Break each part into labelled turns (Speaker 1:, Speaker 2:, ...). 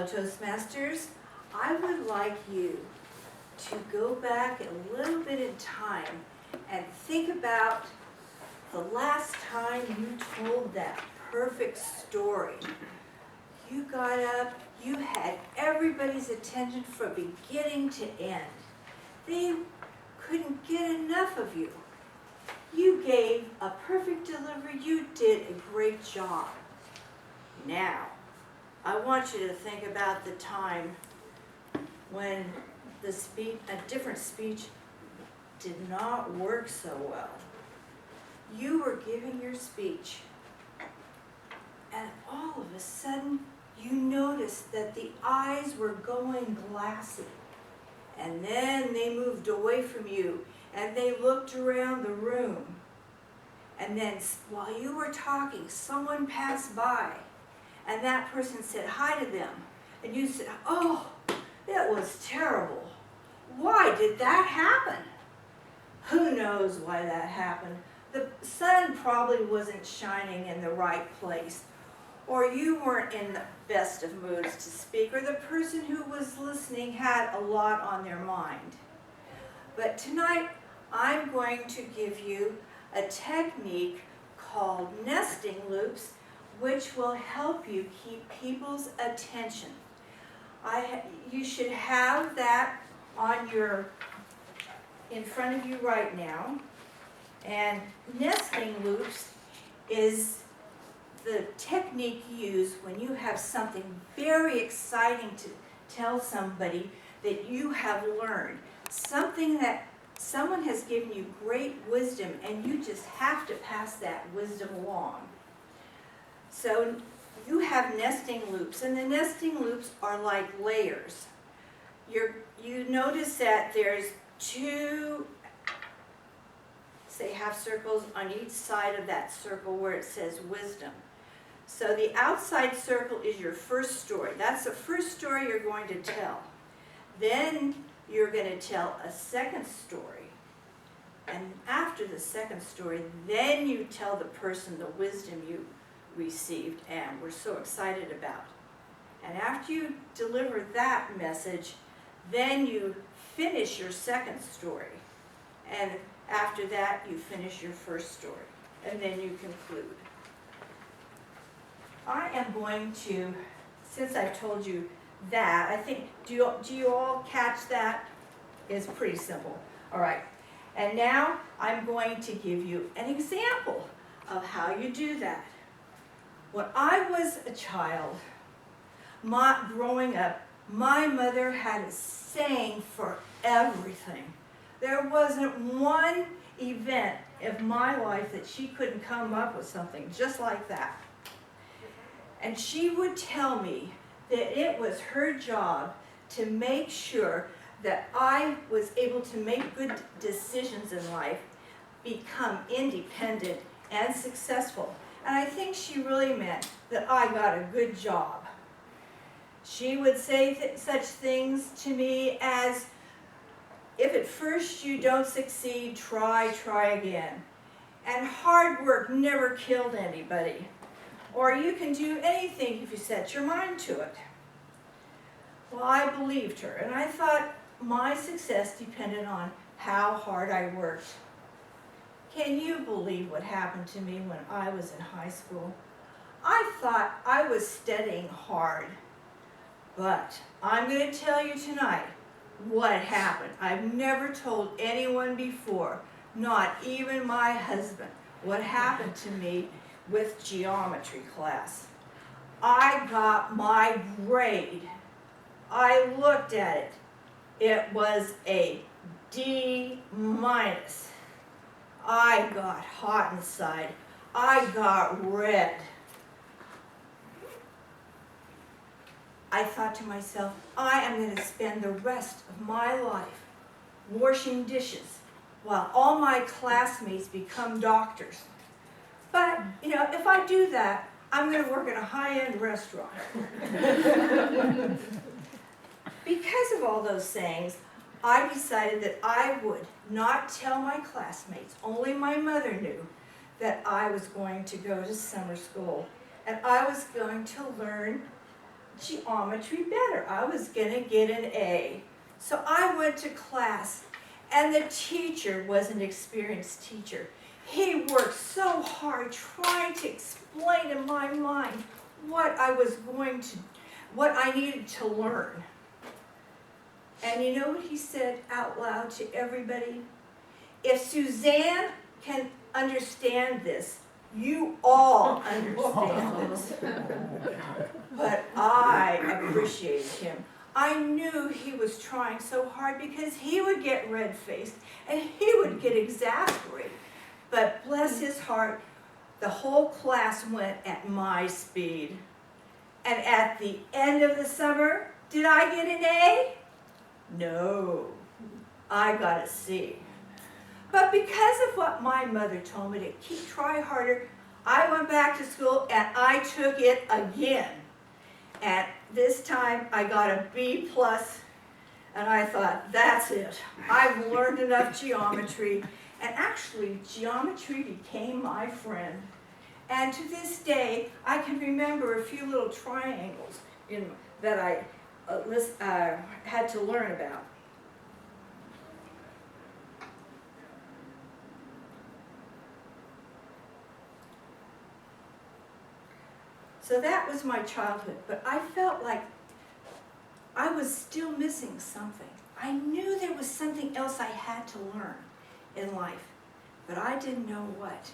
Speaker 1: Toastmasters, I would like you to go back a little bit in time and think about the last time you told that perfect story. You got up, you had everybody's attention from beginning to end. They couldn't get enough of you. You gave a perfect delivery. You did a great job. Now, I want you to think about the time when a different speech did not work so well. You were giving your speech, and all of a sudden, you noticed that the eyes were going glassy. And then they moved away from you, and they looked around the room. And then while you were talking, someone passed by, and that person said hi to them. And you said, "Oh, that was terrible. Why did that happen?" Who knows why that happened? The sun probably wasn't shining in the right place, or you weren't in the best of moods to speak, or the person who was listening had a lot on their mind. But tonight, I'm going to give you a technique called nesting loops, which will help you keep people's attention. You should have that in front of you right now. And nesting loops is the technique used when you have something very exciting to tell somebody that you have learned, something that someone has given you great wisdom, and you just have to pass that wisdom along. So you have nesting loops, and the nesting loops are like layers. You notice that there's two, say, half circles on each side of that circle where it says wisdom. So the outside circle is your first story. That's the first story you're going to tell. Then you're going to tell a second story. And after the second story, then you tell the person the wisdom you received and were so excited about. And after you deliver that message, then you finish your second story. And after that, you finish your first story. And then you conclude. I am going to, since I've told you that, I think, do you all catch that? It's pretty simple. All right. And now I'm going to give you an example of how you do that. When I was a child, growing up, my mother had a saying for everything. There wasn't one event of my life that she couldn't come up with something just like that. And she would tell me that it was her job to make sure that I was able to make good decisions in life, become independent and successful. And I think she really meant that I got a good job. She would say such things to me as, if at first you don't succeed, try again. And hard work never killed anybody. Or you can do anything if you set your mind to it. Well, I believed her, and I thought my success depended on how hard I worked. Can you believe what happened to me when I was in high school? I thought I was studying hard. But I'm going to tell you tonight what happened. I've never told anyone before, not even my husband, what happened to me with geometry class. I got my grade. I looked at it. It was a D-. I got hot inside. I got red. I thought to myself, I am going to spend the rest of my life washing dishes while all my classmates become doctors. But, if I do that, I'm going to work in a high-end restaurant. Because of all those sayings, I decided that I would not tell my classmates, only my mother knew, that I was going to go to summer school. And I was going to learn geometry better. I was gonna get an A. So I went to class, and the teacher was an experienced teacher. He worked so hard trying to explain in my mind what I needed to learn. And you know what he said out loud to everybody? If Suzanne can understand this, you all understand this. But I appreciated him. I knew he was trying so hard because he would get red-faced and he would get exasperated. But bless his heart, the whole class went at my speed. And at the end of the summer, did I get an A? No, I got a C. But because of what my mother told me to try harder, I went back to school and I took it again. And this time I got a B+, and I thought, that's it. I've learned enough geometry. And actually, geometry became my friend. And to this day, I can remember a few little triangles that I had to learn about. So that was my childhood, but I felt like I was still missing something. I knew there was something else I had to learn in life, but I didn't know what.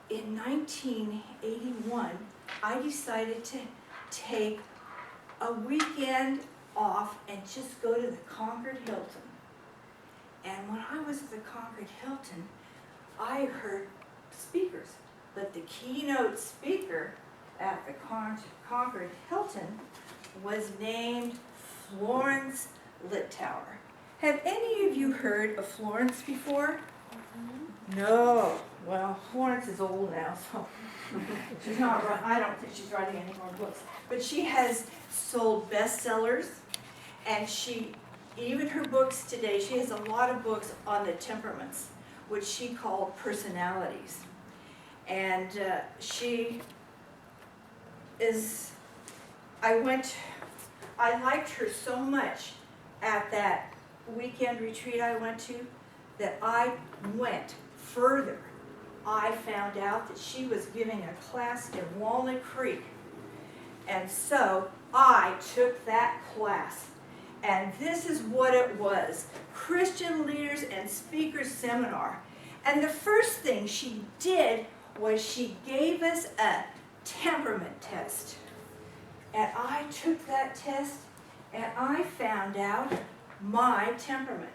Speaker 1: In 1981, I decided to take a weekend off and just go to the Concord Hilton. And when I was at the Concord Hilton, I heard speakers. But the keynote speaker at the Concord Hilton was named Florence Littauer. Have any of you heard of Florence before? No. Well, Florence is old now, so she's not. I don't think she's writing any more books. But she has sold bestsellers, and even her books today, she has a lot of books on the temperaments, which she called personalities. And she is, I liked her so much at that weekend retreat I went to that I went further. I found out that she was giving a class in Walnut Creek. And so I took that class. And this is what it was, Christian Leaders and Speakers Seminar. And the first thing she did was she gave us a temperament test. And I took that test and I found out my temperament.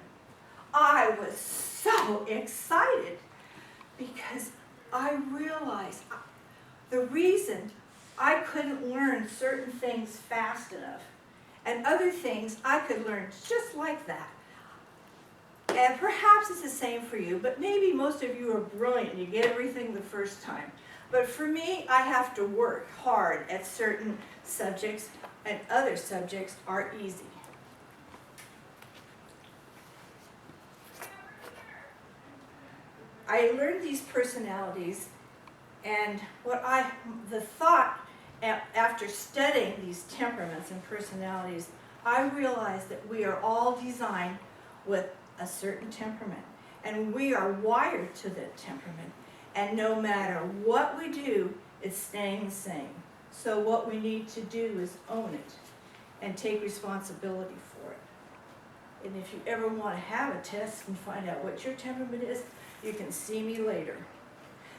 Speaker 1: I was so excited because I realized the reason I couldn't learn certain things fast enough and other things I could learn just like that. And perhaps it's the same for you, but maybe most of you are brilliant. You get everything the first time. But for me, I have to work hard at certain subjects, and other subjects are easy. I learned these personalities, and the thought after studying these temperaments and personalities, I realized that we are all designed with a certain temperament, and we are wired to that temperament, and no matter what we do, it's staying the same. So what we need to do is own it and take responsibility for it. And if you ever want to have a test and find out what your temperament is, you can see me later.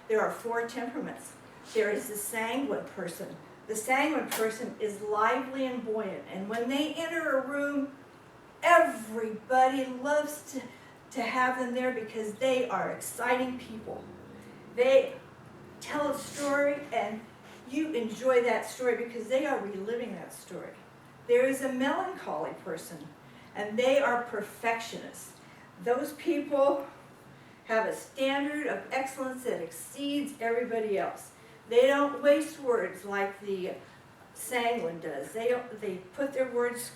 Speaker 1: There are 4 temperaments. There is the sanguine person. The sanguine person is lively and buoyant, and when they enter a room, everybody loves to have them there because they are exciting people. They tell a story and you enjoy that story because they are reliving that story. There is a melancholy person, and they are perfectionists. Those people have a standard of excellence that exceeds everybody else. They don't waste words like the sanguine does. They put their words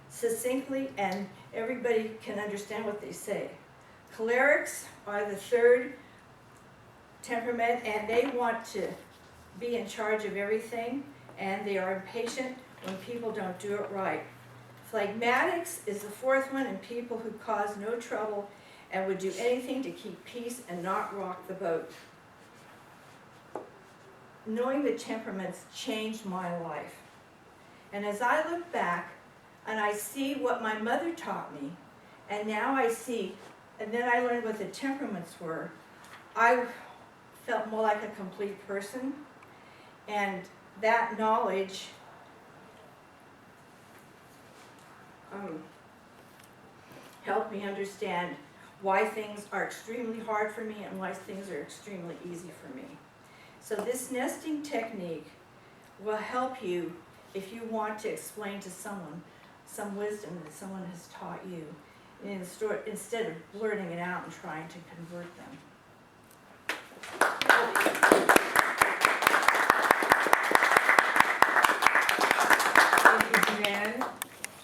Speaker 1: succinctly and everybody can understand what they say. Cholerics are the 3rd temperament, and they want to be in charge of everything, and they are impatient when people don't do it right. Phlegmatics is the fourth one, and people who cause no trouble and would do anything to keep peace and not rock the boat. Knowing the temperaments changed my life. And as I look back and I see what my mother taught me, and now I see, and then I learned what the temperaments were, I felt more like a complete person. And that knowledge helped me understand why things are extremely hard for me and why things are extremely easy for me. So this nesting technique will help you if you want to explain to someone some wisdom that someone has taught you, instead of blurting it out and trying to convert them.